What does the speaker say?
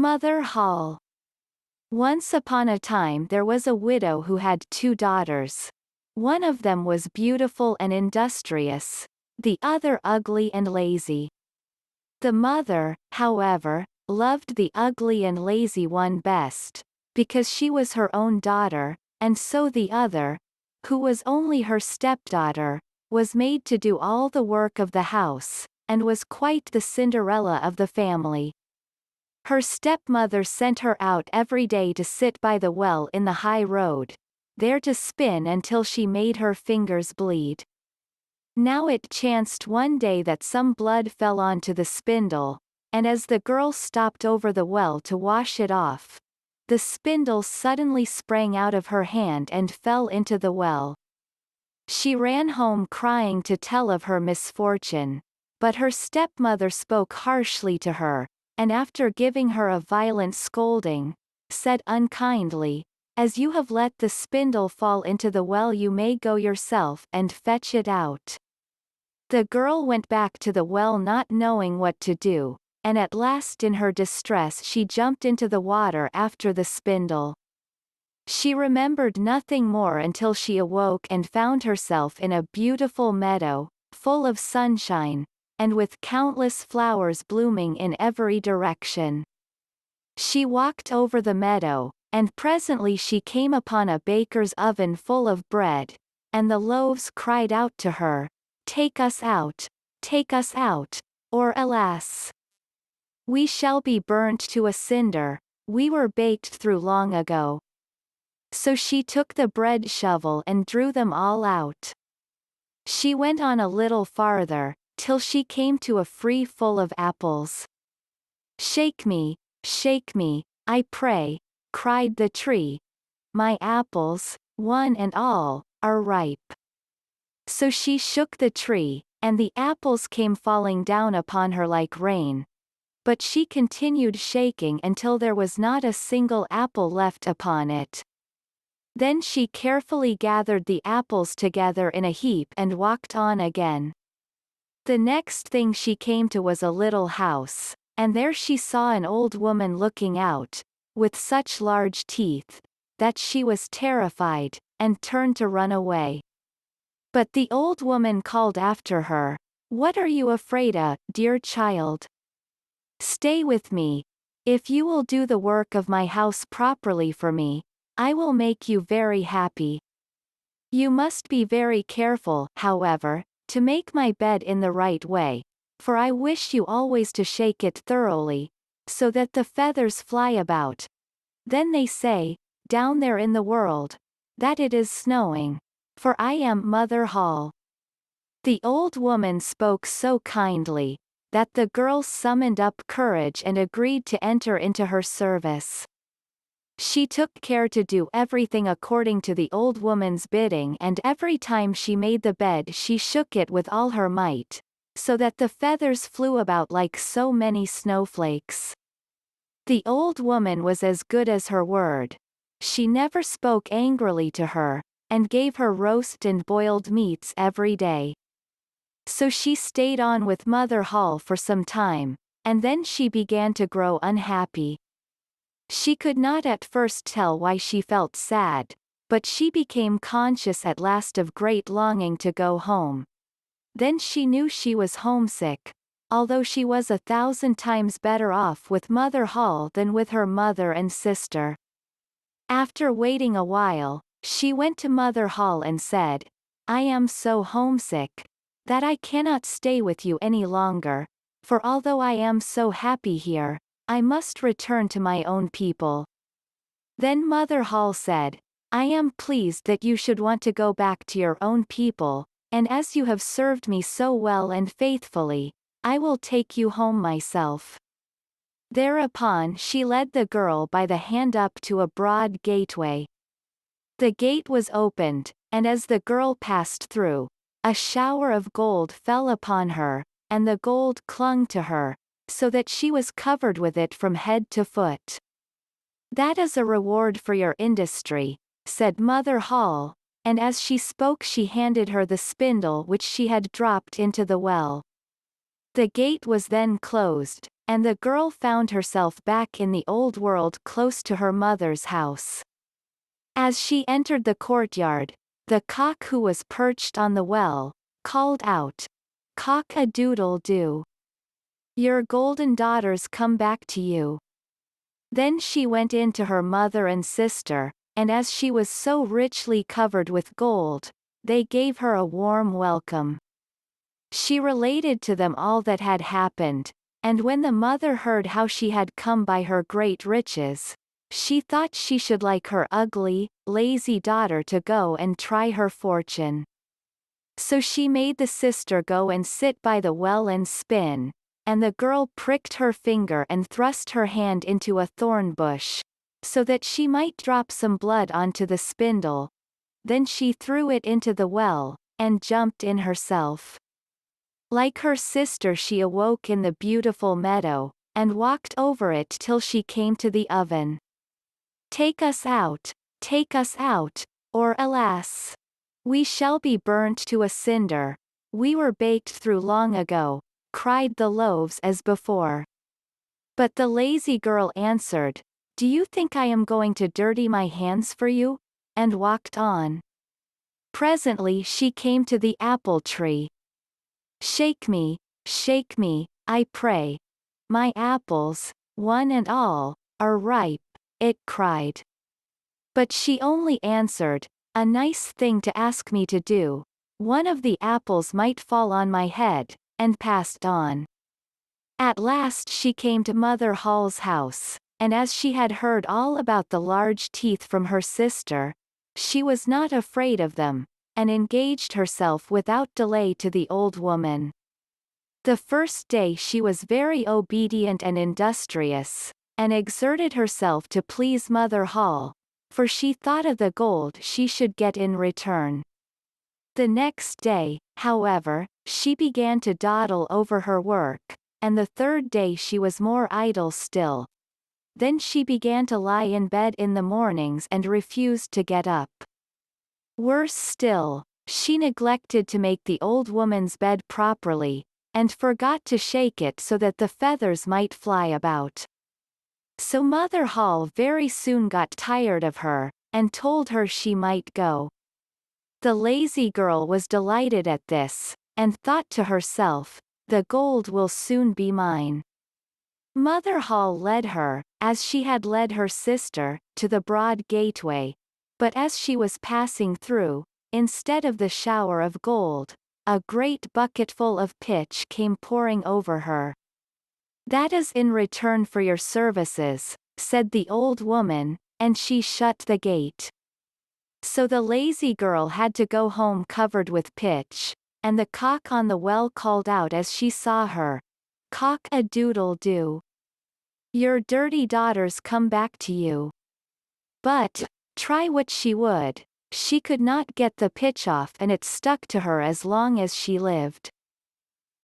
Mother Holle. Once upon a time there was a widow who had 2 daughters. One of them was beautiful and industrious, the other ugly and lazy. The mother, however, loved the ugly and lazy one best, because she was her own daughter, and so the other, who was only her stepdaughter, was made to do all the work of the house, and was quite the Cinderella of the family. Her stepmother sent her out every day to sit by the well in the high road, there to spin until she made her fingers bleed. Now it chanced one day that some blood fell onto the spindle, and as the girl stopped over the well to wash it off, the spindle suddenly sprang out of her hand and fell into the well. She ran home crying to tell of her misfortune, but her stepmother spoke harshly to her, and after giving her a violent scolding, said unkindly, "As you have let the spindle fall into the well, you may go yourself and fetch it out." The girl went back to the well not knowing what to do, and at last in her distress she jumped into the water after the spindle. She remembered nothing more until she awoke and found herself in a beautiful meadow, full of sunshine, and with countless flowers blooming in every direction. She walked over the meadow, and presently she came upon a baker's oven full of bread, and the loaves cried out to her, take us out, or alas, we shall be burnt to a cinder, we were baked through long ago." So she took the bread shovel and drew them all out. She went on a little farther, till she came to a tree full of apples. shake me, I pray," cried the tree. "My apples, one and all, are ripe." So she shook the tree, and the apples came falling down upon her like rain. But she continued shaking until there was not a single apple left upon it. Then she carefully gathered the apples together in a heap and walked on again. The next thing she came to was a little house, and there she saw an old woman looking out, with such large teeth, that she was terrified, and turned to run away. But the old woman called after her, "What are you afraid of, dear child? Stay with me. If you will do the work of my house properly for me, I will make you very happy. You must be very careful, however, to make my bed in the right way, for I wish you always to shake it thoroughly, so that the feathers fly about. Then they say, down there in the world, that it is snowing, for I am Mother Holle." The old woman spoke so kindly, that the girl summoned up courage and agreed to enter into her service. She took care to do everything according to the old woman's bidding, and every time she made the bed she shook it with all her might, so that the feathers flew about like so many snowflakes. The old woman was as good as her word. She never spoke angrily to her, and gave her roast and boiled meats every day. So she stayed on with Mother Holle for some time, and then she began to grow unhappy. She could not at first tell why she felt sad, but she became conscious at last of great longing to go home. Then she knew she was homesick, although she was 1,000 times better off with Mother Holle than with her mother and sister. After waiting a while, she went to Mother Holle and said, "I am so homesick, that I cannot stay with you any longer, for although I am so happy here, I must return to my own people." Then Mother Holle said, "I am pleased that you should want to go back to your own people, and as you have served me so well and faithfully, I will take you home myself." Thereupon she led the girl by the hand up to a broad gateway. The gate was opened, and as the girl passed through, a shower of gold fell upon her, and the gold clung to her, so that she was covered with it from head to foot. "That is a reward for your industry," said Mother Holle, and as she spoke she handed her the spindle which she had dropped into the well. The gate was then closed, and the girl found herself back in the old world close to her mother's house. As she entered the courtyard, the cock who was perched on the well, called out, "Cock-a-doodle-doo. Your golden daughters come back to you." Then she went in to her mother and sister, and as she was so richly covered with gold, they gave her a warm welcome. She related to them all that had happened, and when the mother heard how she had come by her great riches, she thought she should like her ugly, lazy daughter to go and try her fortune. So she made the sister go and sit by the well and spin, and the girl pricked her finger and thrust her hand into a thorn bush, so that she might drop some blood onto the spindle. Then she threw it into the well, and jumped in herself. Like her sister, she awoke in the beautiful meadow, and walked over it till she came to the oven. Take us out, or alas, we shall be burnt to a cinder. We were baked through long ago, cried the loaves as before. But the lazy girl answered, Do you think I am going to dirty my hands for you? And walked on. Presently she came to the apple tree. Shake me, I pray. My apples, one and all, are ripe, it cried. But she only answered, A nice thing to ask me to do. One of the apples might fall on my head, and passed on. At last she came to Mother Hall's house, and as she had heard all about the large teeth from her sister, she was not afraid of them, and engaged herself without delay to the old woman. The first day she was very obedient and industrious, and exerted herself to please Mother Hall, for she thought of the gold she should get in return. The next day, however, she began to dawdle over her work, and the third day she was more idle still. Then she began to lie in bed in the mornings and refused to get up. Worse still, she neglected to make the old woman's bed properly, and forgot to shake it so that the feathers might fly about. So Mother Hall very soon got tired of her, and told her she might go. The lazy girl was delighted at this, and thought to herself, The gold will soon be mine. Mother Hall led her, as she had led her sister, to the broad gateway, but as she was passing through, instead of the shower of gold, a great bucketful of pitch came pouring over her. That is in return for your services, said the old woman, and she shut the gate. So the lazy girl had to go home covered with pitch, and the cock on the well called out as she saw her, Cock-a-doodle-doo. Your dirty daughters come back to you. But, try what she would, she could not get the pitch off, and it stuck to her as long as she lived.